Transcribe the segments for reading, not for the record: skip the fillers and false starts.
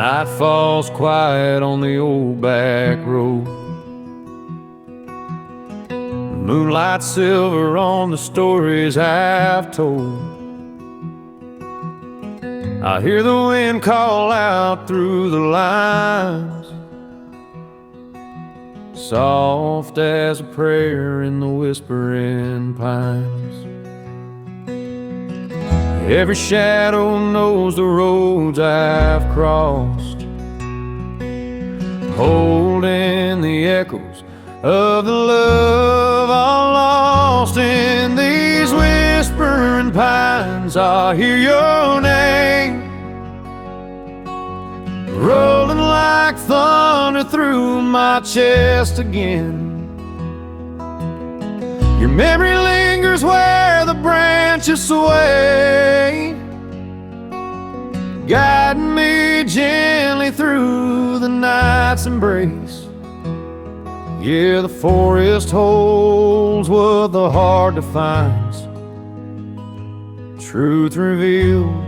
Night falls quiet on the old back road. Moonlight silver on the stories I've told. I hear the wind call out through the lines, soft as a prayer in the whispering pines. Every shadow knows the roads I've crossed, holding the echoes of the love I lost. In these whispering pines I hear your name, rolling like thunder through my chest again. Your memory lingers where the branches sway, guiding me gently through the night's embrace. Yeah, the forest holds what the heart defines, truth revealed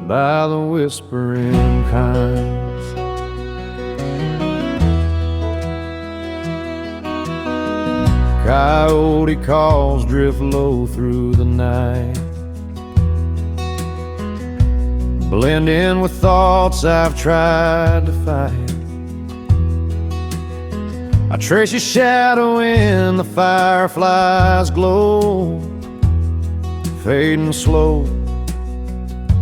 by the whispering pines. Coyote calls drift low through the night, blend in with thoughts I've tried to fight. I trace your shadow in the firefly's glow, fading slow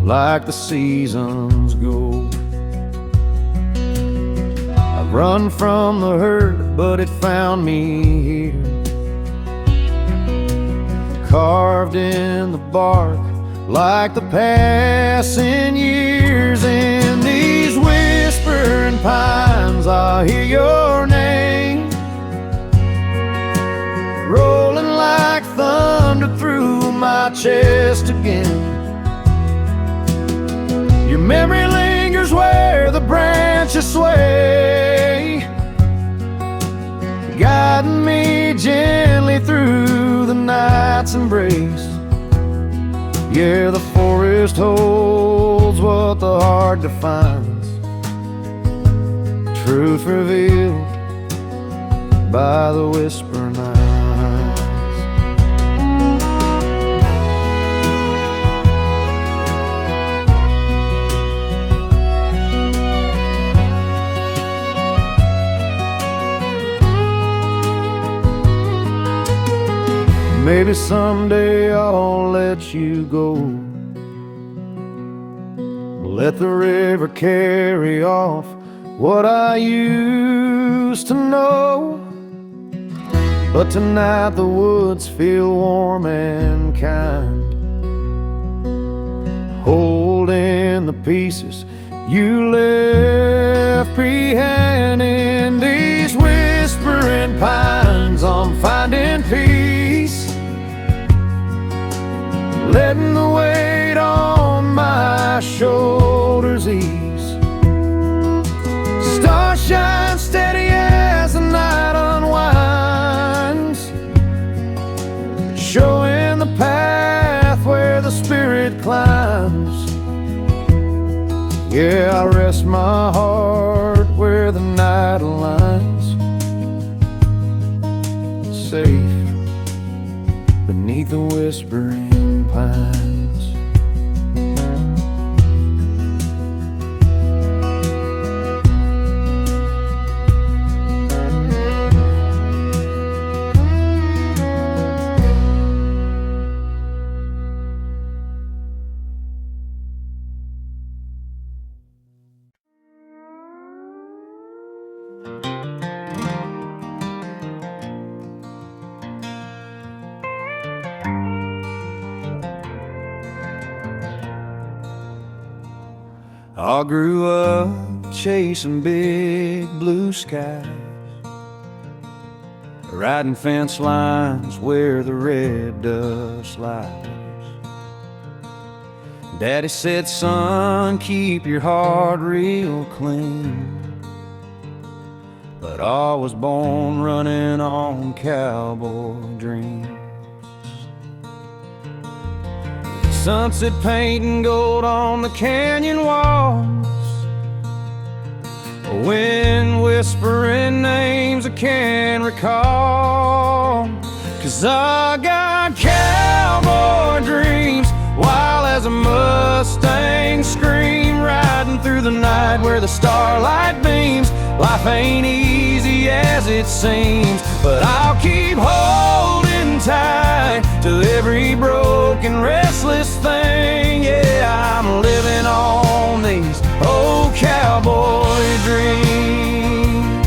like the seasons go. I've run from the hurt, but it found me here, carved in the bark like the passing years. In these whispering pines I hear your name, rolling like thunder through my chest again. Your memory lingers where the branches sway, guiding me gently through the night's embrace. Yeah, the forest holds what the heart defines, truth revealed by the whispering eyes. Maybe someday I'll let you go, let the river carry off what I used to know. But tonight the woods feel warm and kind, holding the pieces you left behind. In these whispering pines I'm finding peace, letting the weight on my shoulders ease. Stars shine steady as the night unwinds, showing the path where the spirit climbs. Yeah, I rest my heart where the night aligns, safe beneath the whispering pines. I grew up chasing big blue skies, riding fence lines where the red dust lies. Daddy said, son, keep your heart real clean, but I was born running on cowboy dreams. Sunset painting gold on the canyon walls, Wind whispering names I can't recall, 'cause I got cowboy dreams, wild as a Mustang scream, riding through the night where the starlight beams. Life ain't easy as it seems, but I'll keep holding tight to every broken, restless thing. Yeah, I'm living on these old cowboy dreams.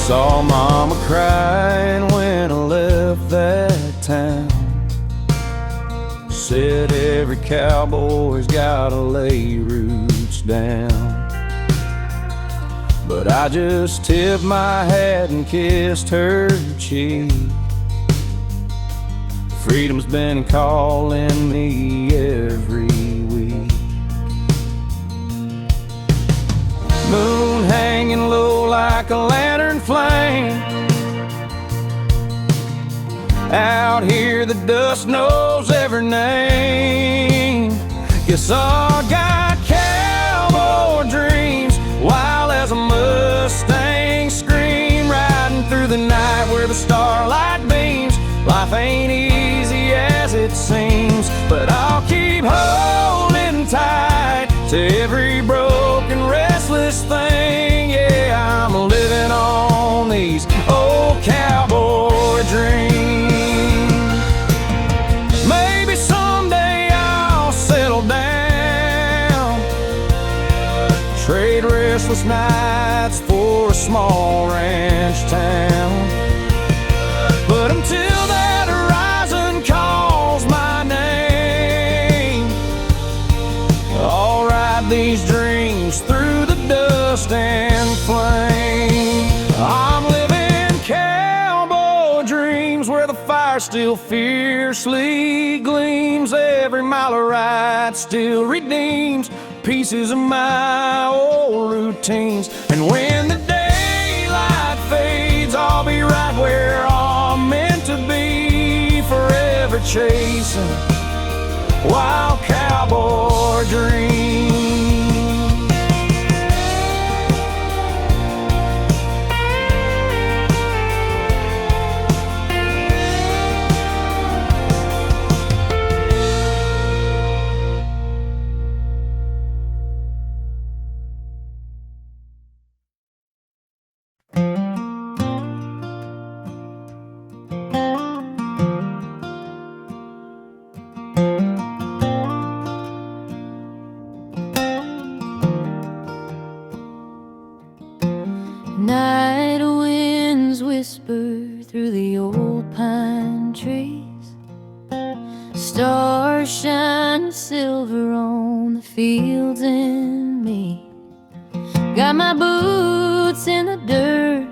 Saw mama crying when I left that town. Said every cowboy's gotta lay roots down. But I just tipped my hat and kissed her cheek. Freedom's been calling me every week. Moon hanging low like a lantern flame. Out here the dust knows every name. Guess I got cowboy dreams, wild as a Mustang scream, riding through the night where the starlight beams. Life ain't easy as it seems, but I'll keep holding tight to every broken, restless thing. Yeah, I'm living on these old cowboy dreams. Maybe someday I'll settle down, trade restless nights for a small ranch town. But until that horizon calls my name, I'll ride these dreams through the dust and flame. I'm living cowboy dreams where the fire still fiercely gleams. Every mile of ride still redeems pieces of my old routines. And when the daylight fades, I'll be right where I'm meant to be, forever chasing wild cowboy dreams. Night winds whisper through the old pine trees. Stars shine silver on the fields and me. Got my boots in the dirt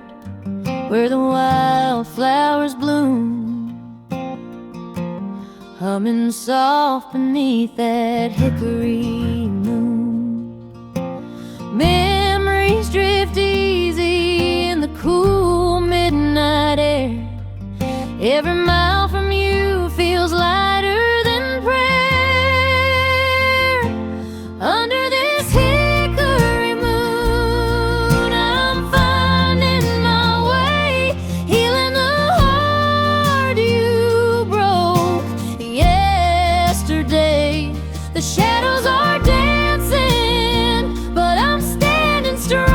where the wildflowers bloom, humming soft beneath that hickory moon. Memories drift easy in the cool midnight air. Every mile from you feels lighter than prayer. Under this hickory moon, I'm finding my way, healing the heart you broke yesterday. The shadows are dancing, but I'm standing strong,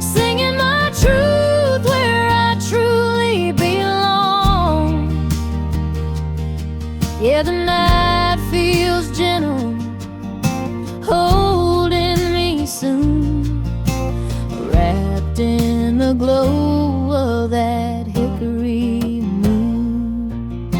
singing my truth where I truly belong. Yeah, the night feels gentle, holding me soon, wrapped in the glow of that hickory moon.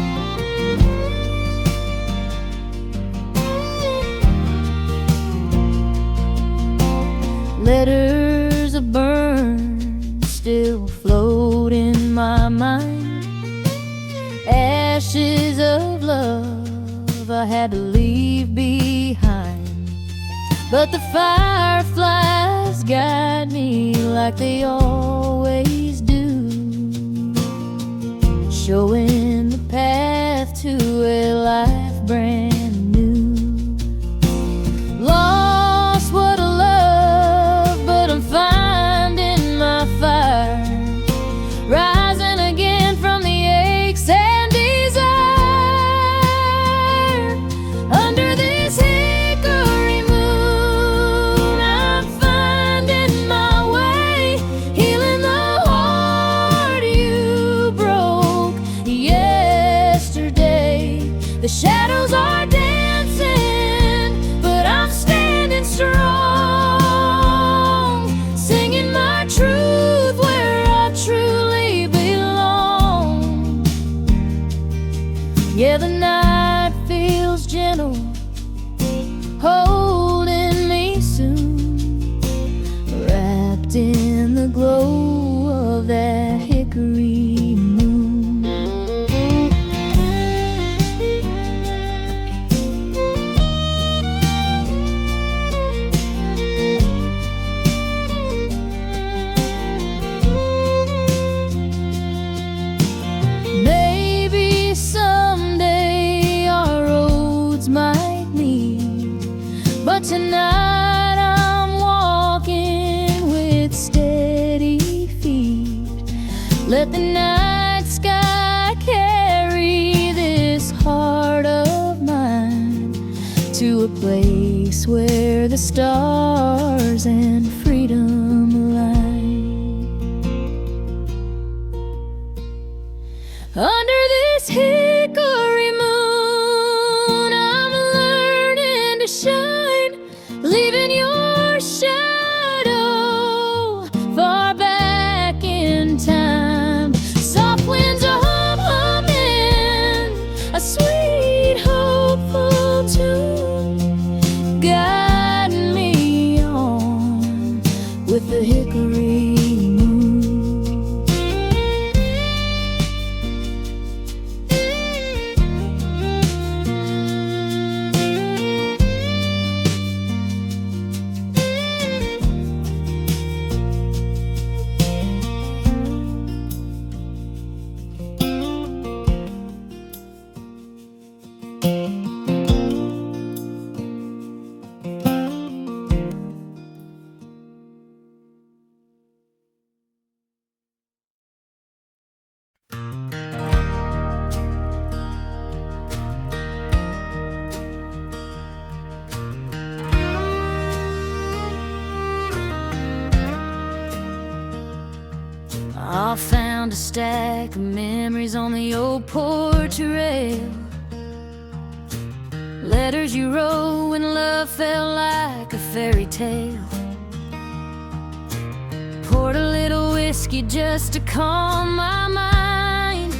Letters of burn still float in my mind, ashes of love I had to leave behind. But the fireflies guide me like they always do, showing the path to a life brand new. But tonight I'm walking with steady feet. Let the night sky carry this heart of mine to a place where the stars and freedom align. Under this hickory moon, I'm learning to shine, leaving your shadow far back in time. Soft winds are humming a sweet, hopeful tune, guiding me on with the hickory moon. I found a stack of memories on the old porch rail. Letters you wrote when love felt like a fairy tale. Poured a little whiskey just to calm my mind,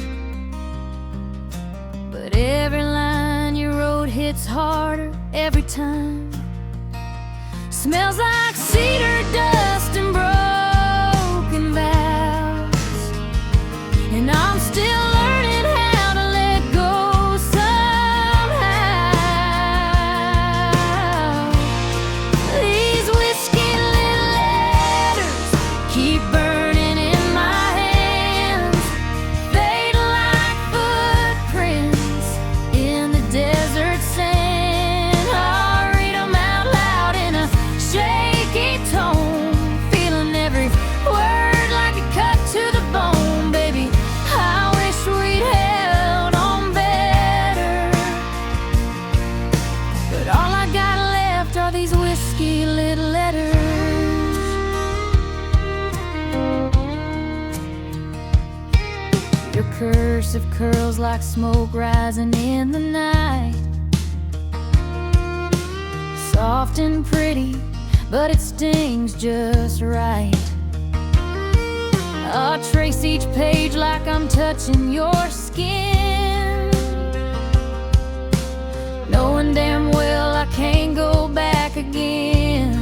but every line you wrote hits harder every time. Smells like cedar dust and broken vows, and I'm still learning how to let go somehow. These whiskey little letters keep burning in my hands, fade like footprints in the desert sand. I'll read them out loud in a shaky tone, feeling every word like a cut to the bone. Baby, I wish we'd held on better, but all I got left are these whiskey little letters. Your cursive curls like smoke rising in the night, soft and pretty, but it stings just right. I'll trace each page like I'm touching your skin, knowing damn well I can't go back again.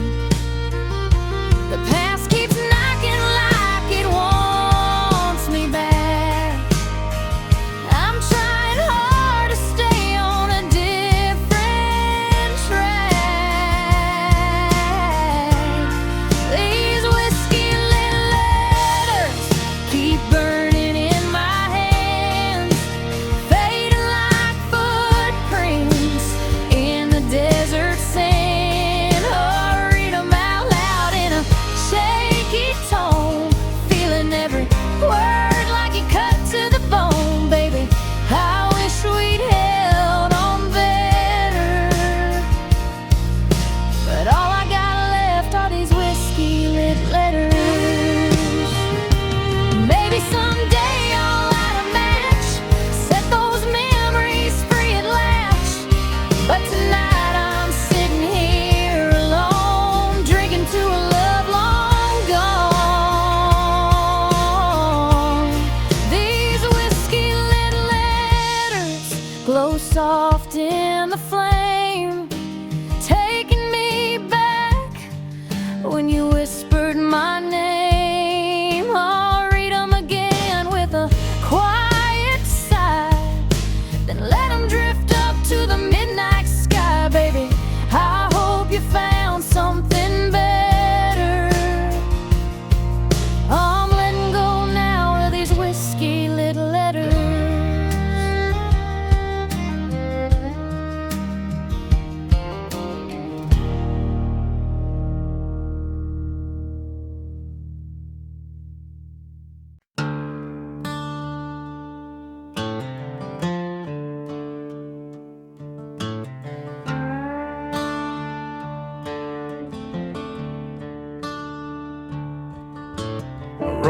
The past keeps knocking like it wants me back. I'm trying hard to stay on a different track. These whiskey little letters keep burning in my hands, fading like footprints in the desert sand.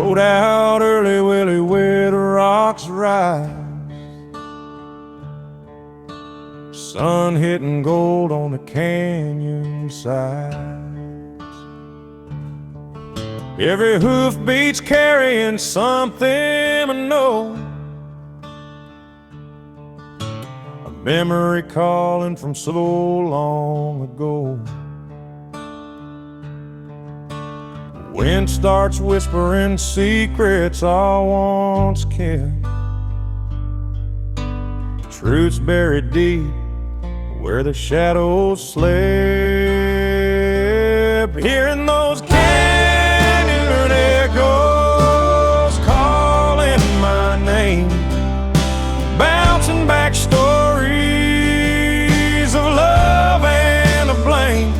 rode out early, Willie, where the rocks rise, sun hitting gold on the canyon sides. Every hoof beat's carrying something I know, a memory calling from so long ago. Wind starts whispering secrets I once kept, truths buried deep where the shadows slept. Hearing those canyon echoes calling my name, bouncing back stories of love and of blame.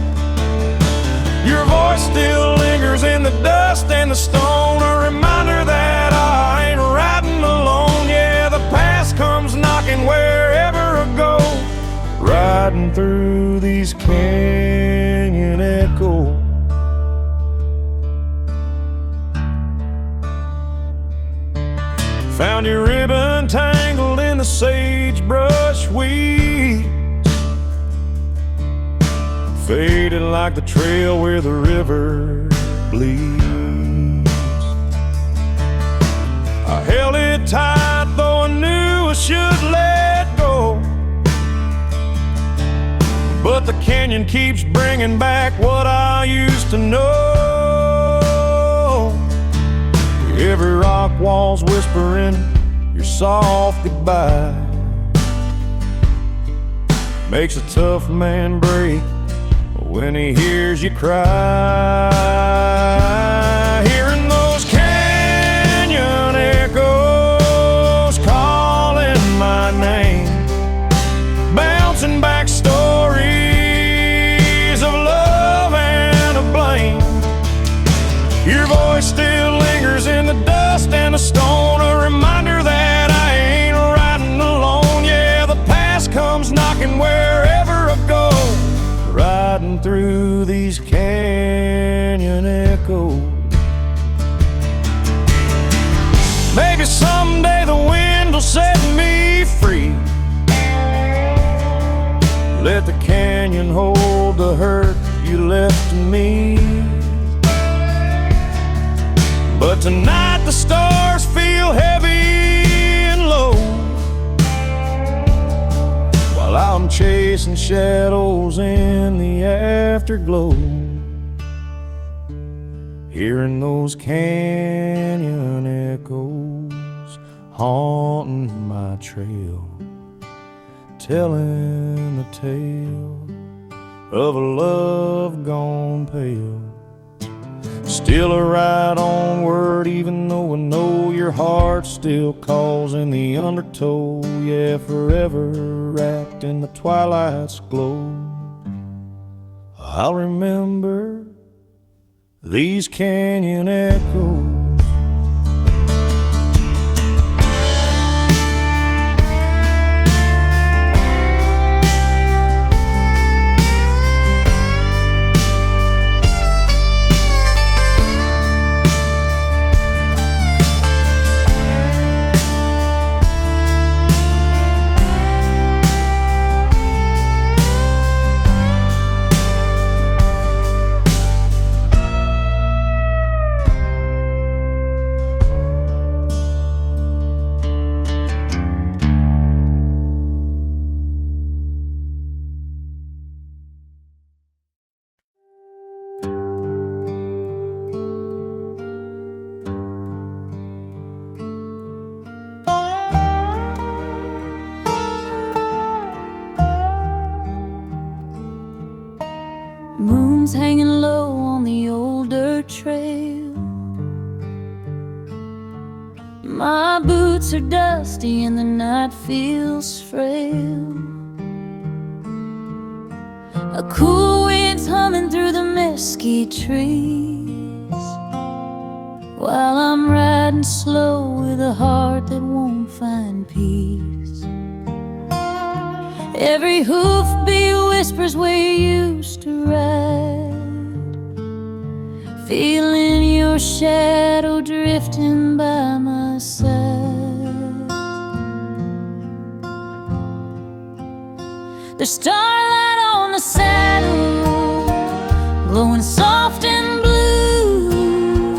Your voice still lingers in the dust and the stone, a reminder that I ain't riding alone. Yeah, the past comes knocking wherever I go, riding through these canyon echoes. Found your ribbon tangled in the sagebrush weeds, faded like the trail where the river bleeds. I held it tight though I knew I should let go, but the canyon keeps bringing back what I used to know. Every rock wall's whispering your soft goodbye, makes a tough man break when he hears you cry. Hearing those canyon echoes calling my name, bouncing back stories of love and of blame. Your voice still lingers in the dust and the stone, a reminder that I ain't riding alone. Yeah, the past comes knocking wherever I go, riding through these canyon echoes. Maybe someday the wind will set me free, let the canyon hold the hurt you left to me. But tonight the stars feel heavy and low, while I'm chasing shadows in the afterglow. Hearing those canyon echoes haunting my trail, telling the tale of a love gone pale. Still a ride onward, even though I know your heart still calls in the undertow. Yeah, forever wrapped in the twilight's glow, I'll remember these canyon echoes. Moon's hanging low on the old dirt trail. My boots are dusty and the night feels frail. A cool wind's humming through the mesquite trees, while I'm riding slow with a heart that won't find peace. Every hoofbeat whispers where you used to ride, feeling your your shadow drifting by my side. There's starlight on the saddle, glowing soft and blue,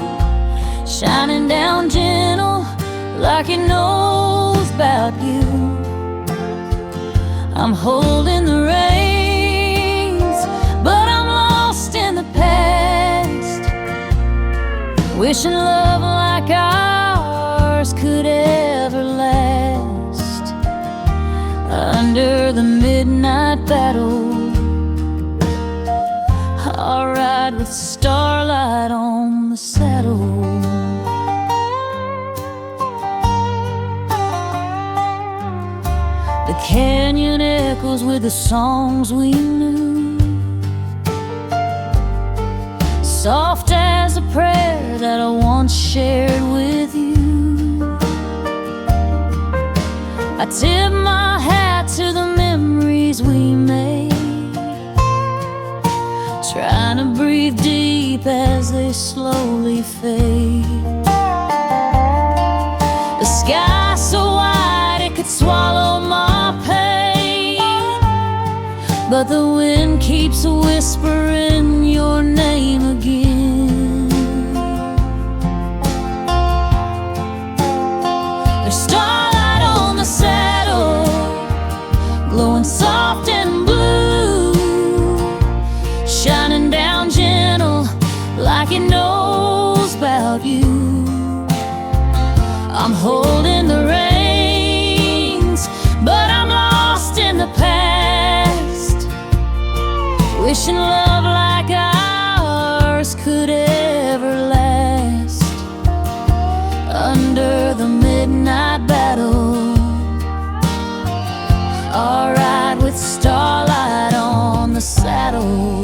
shining down gentle like it knows about you. I'm holding the reins, but I'm lost in the past, wishing love like ours could ever last. Under the midnight battle, I'll ride with starlight on the saddle. The canyon echoes with the songs we knew, soft as a prayer that I once shared with you. I tip my hat to the memories we made, trying to breathe deep as they slowly fade. The sky so wide it could swallow my pain, but the wind keeps whispering your name again. There's starlight on the saddle, glowing soft and blue, shining down gentle like it knows about you. I'm holding the reins, but I'm lost in the past, wishing love like ours could ever last. Under the midnight battle, I'll ride with starlight on the saddle.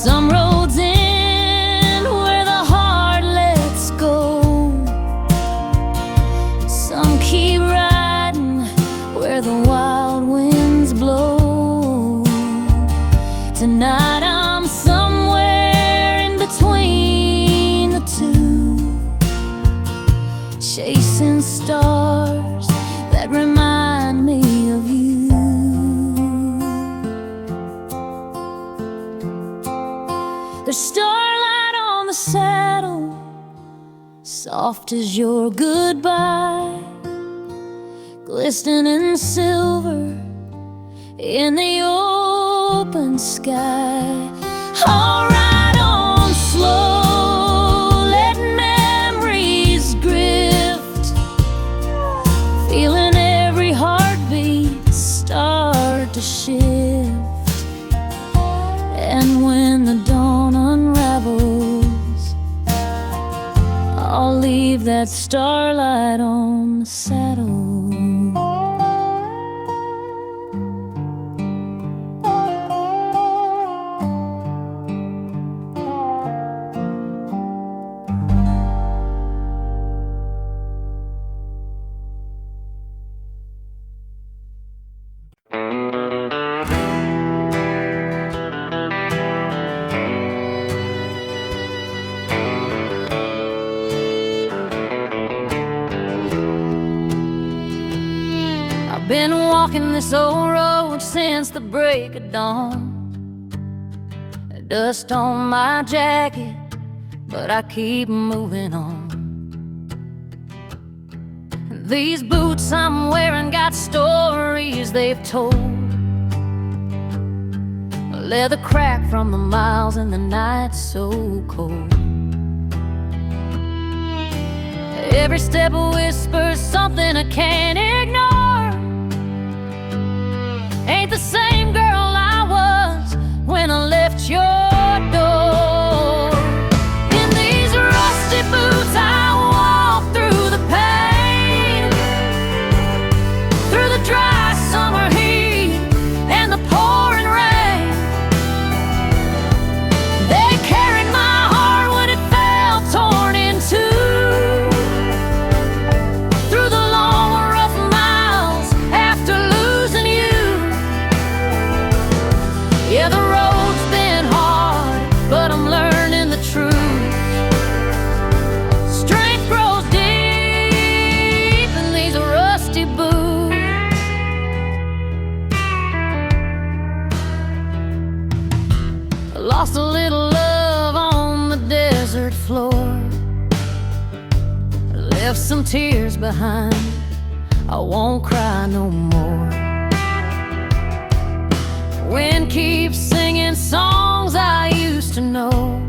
Some roads end where the heart lets go, some keep riding where the wild winds blow. Tonight I'm somewhere in between the two, chasing stars that remind me of you. There's starlight on the saddle, soft as your goodbye, glistening silver in the open sky. I'll ride on slow, letting memories drift, feeling every heartbeat start to shift. And when the dawn unravels, I'll leave that starlight on the saddle. Been walking this old road since the break of dawn. Dust on my jacket, but I keep moving on. These boots I'm wearing got stories they've told, leather cracked from the miles and the night so cold. Every step whispers something I can't ignore. Ain't the same girl I was when I left your door. In these rusty boots I walk through the pain, through the dry summer heat and the pouring rain. They carried my heart when it fell torn in two, through the long rough miles after losing you. lost a little love on the desert floor, left some tears behind. I won't cry no more. Wind keeps singing songs I used to know,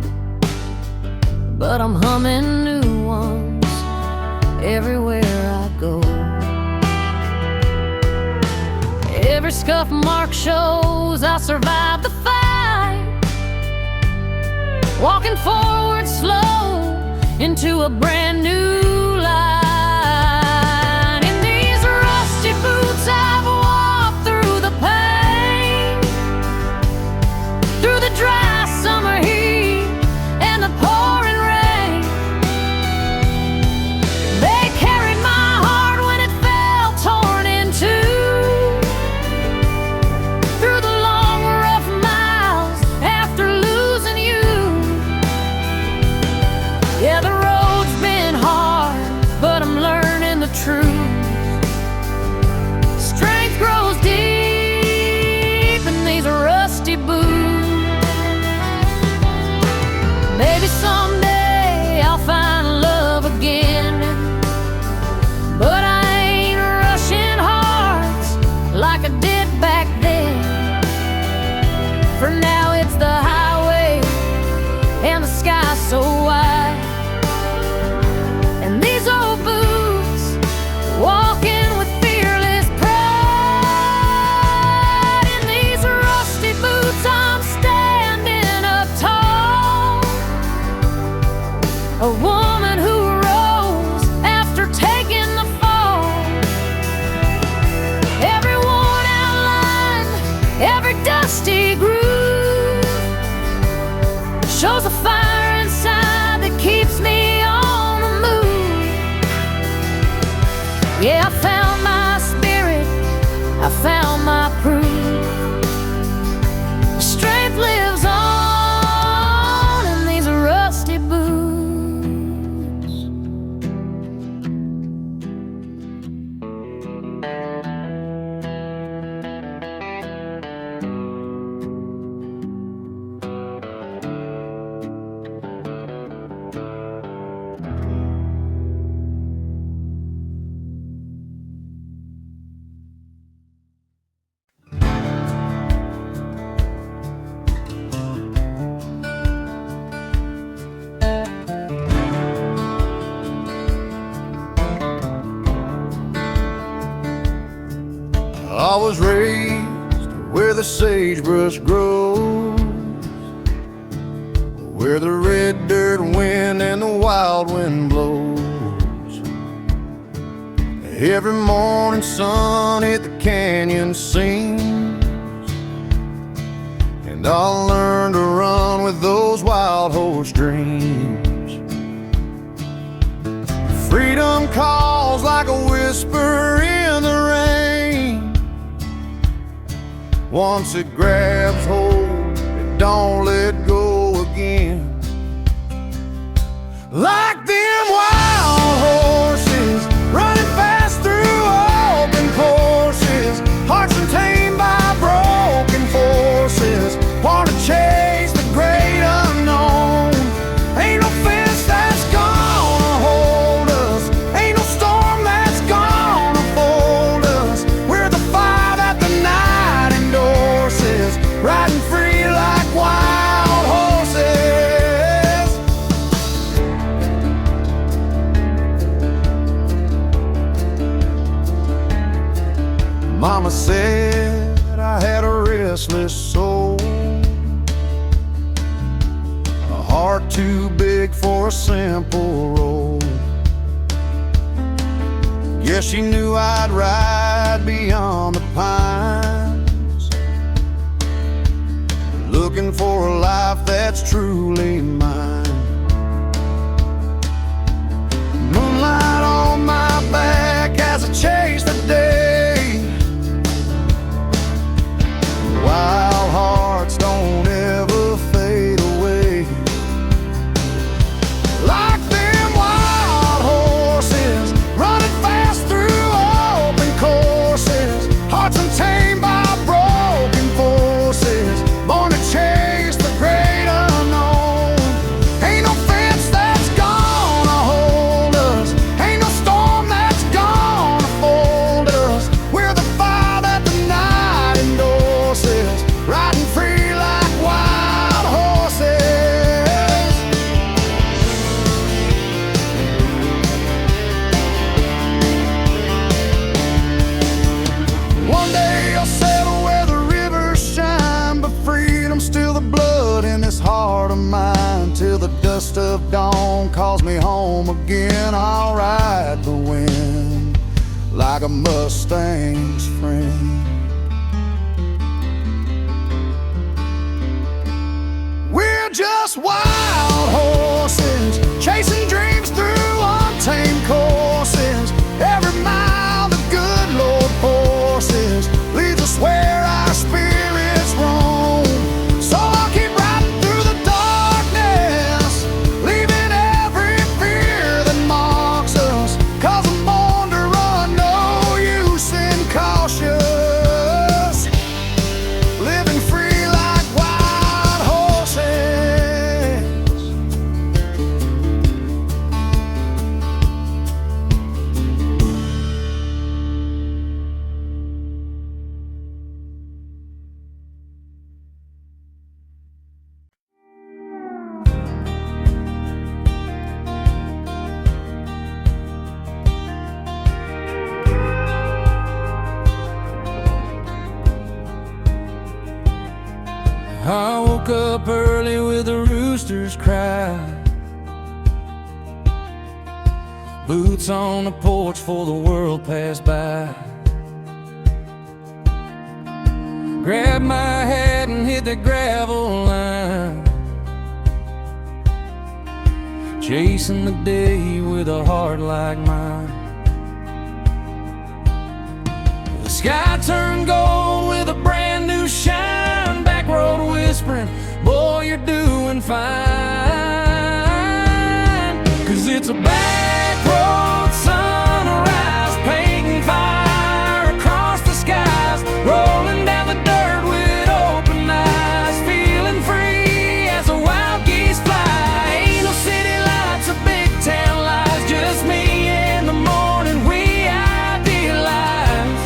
but I'm humming new ones everywhere I go. Every scuff mark shows I survived the fight, walking forward slow into a brand new light. In these rusty boots I've walked through the pain, through the dry summer heat and the pouring rain. They carried my heart when it fell torn in two, through the long rough miles after losing you. Yeah, the road's been hard, but I'm learning the truth. Strength grows deep in these rusty boots. Maybe someday I'll find love again, but I ain't rushing hearts like I did back then. For now it's the highway and the sky so wide, and these old boots walking with fearless pride. In these rusty boots I'm standing up tall, a woman who rose after taking the fall. Every worn out line, every dusty groove shows a fire inside that keeps me on the move. Yeah, I found my spirit, I found my proof. Strength lives on in these rusty boots. I was raised where the sagebrush grows, where the red dirt wind and the wild wind blows. Every morning sun hit the canyon sings, and I'll learn to run with those wild horse dreams. Freedom calls like a whisper in the rain. Once it grabs hold, it don't let go again. Like them wild horses running fast through open courses, hearts untamed by broken forces, want to chase the great unknown. Ain't no fence that's gonna hold us, ain't no storm that's gonna fold us. We're the fire that the night endorses, riding free like wild horses. Mama said I had a restless soul, a heart too big for a simple role. Guess she knew I'd ride beyond the pines, looking for a life that's truly mine. Moonlight on my back as I chase the day. Wild hearts don't ever fade away. Like them wild horses running fast through open courses, sound calls me home again. I'll ride the wind like a Mustang's friend. We're just wild horses, chasing dreams through untamed courses. Every mile the good Lord forces leads us where our spirits roam. So I'll keep riding through the darkness, leaving every fear that marks us. 'Cause I'm born to run, no use in cautious, living free like wild horses. I woke up early with a rooster's cry, boots on the porch for the world passed by. Grabbed my hat and hit the gravel line, chasing the day with a heart like mine. The sky turned gold with a brand new shine, back road whispering, boy, you're doing fine. 'Cause it's a back road sunrise, painting fire across the skies, rolling down the dirt with open eyes, feeling free as the wild geese fly. Ain't no city lights or big town lights, just me in the morning we idealize.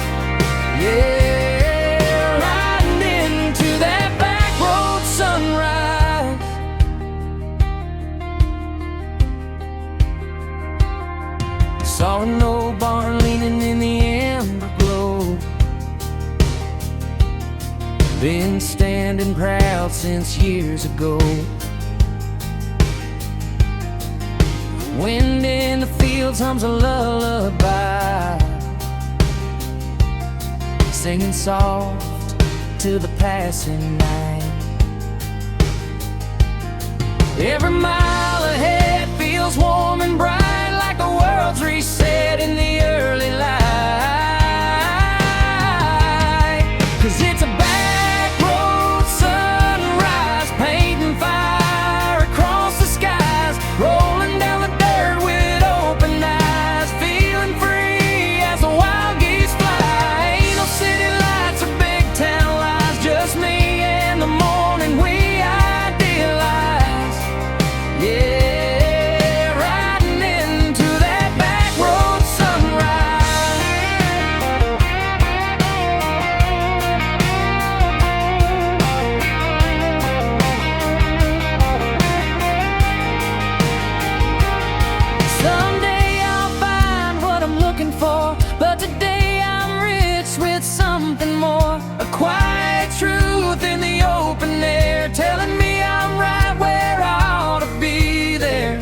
Yeah, riding into that back road sunrise. Saw an old barn leaning in the amber glow, been standing proud since years ago. Wind in the fields hums a lullaby, singing soft to the passing night. Every mile ahead feels warm and bright, like the world's reset in the early light. 'Cause it's a back road sunrise, painting fire across the skies, rolling down the dirt with open eyes, feeling free as the wild geese fly. Ain't no city lights or big town lights, just me in the morning we idealize. Yeah, riding into that back road sunrise. Someday I'll find what I'm looking for, but today I'm rich with something more. A quiet truth in the open air, telling me I'm right where I ought to be there.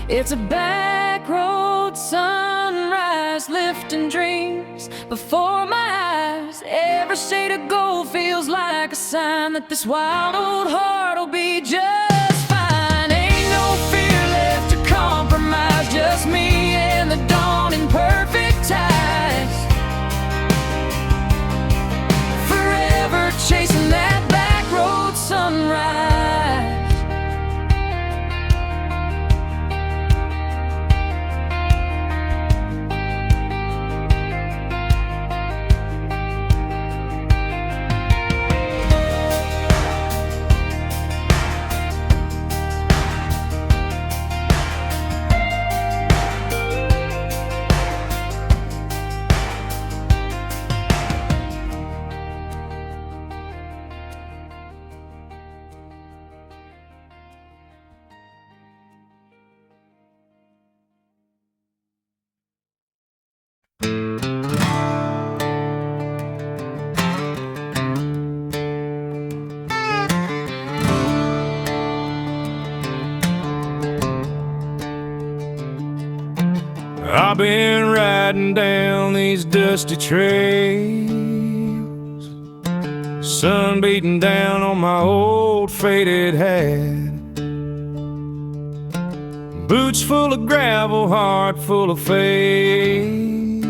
It's a back road sunrise, lifting dreams before my eyes. Every shade of gold feels like a sign that this wild old heart will be just fine. Ain't no fear left to compromise, just me and the dawn in perfect ties, forever chasing that back road sunrise. riding down these dusty trails, sun beating down on my old faded hat. Boots full of gravel, heart full of faith.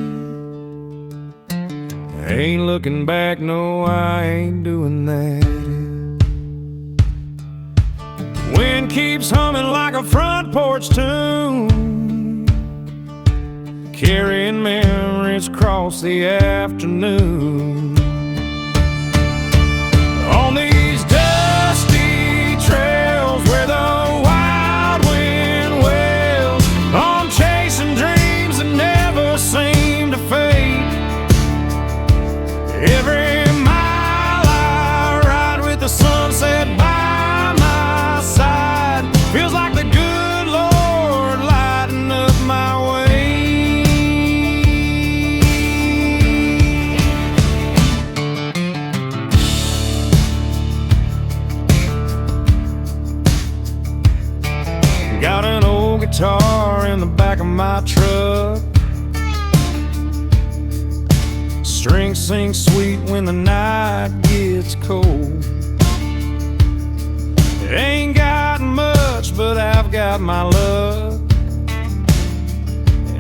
Ain't looking back, no, I ain't doing that. Wind keeps humming like a front porch tune, carrying memories across the afternoon. On these dusty trails where the wild wind wails, I'm chasing dreams that never seem to fade. Every mile I ride with the sunset by my side, feels like the good Lord lighting up my way. Got an old guitar in the back of my truck, strings sing sweet when the night gets cold. Ain't got much, but I've got my luck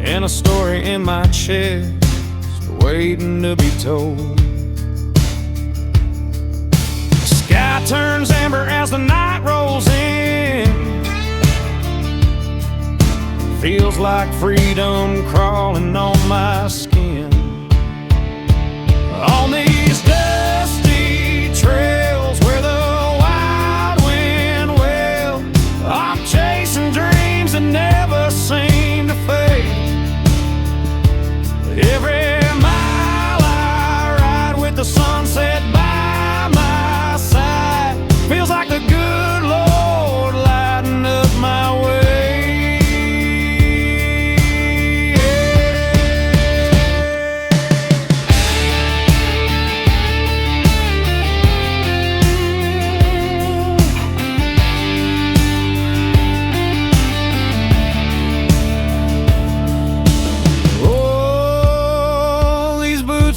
and a story in my chest waiting to be told. The sky turns amber as the night rolls in, feels like freedom crawling on my skin. On these dusty trails where the wild wind wails, I'm chasing dreams that never seem to fade. Every mile I ride with the sunset by my side, feels like the good Lord lighting up my way.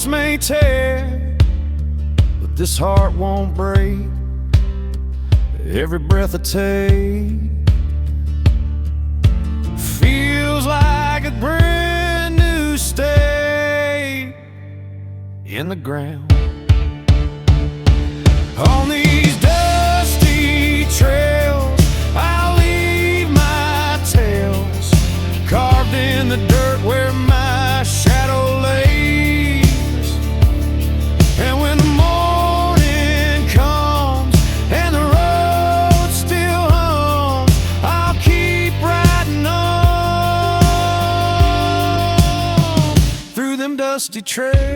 May tear, but this heart won't break. Every breath I take feels like a brand new stake in the ground. On these dusty trails I'll leave my tales carved in the dirt where my shadow lays. And when the morning comes and the road still hums, I'll keep riding on through them dusty trails.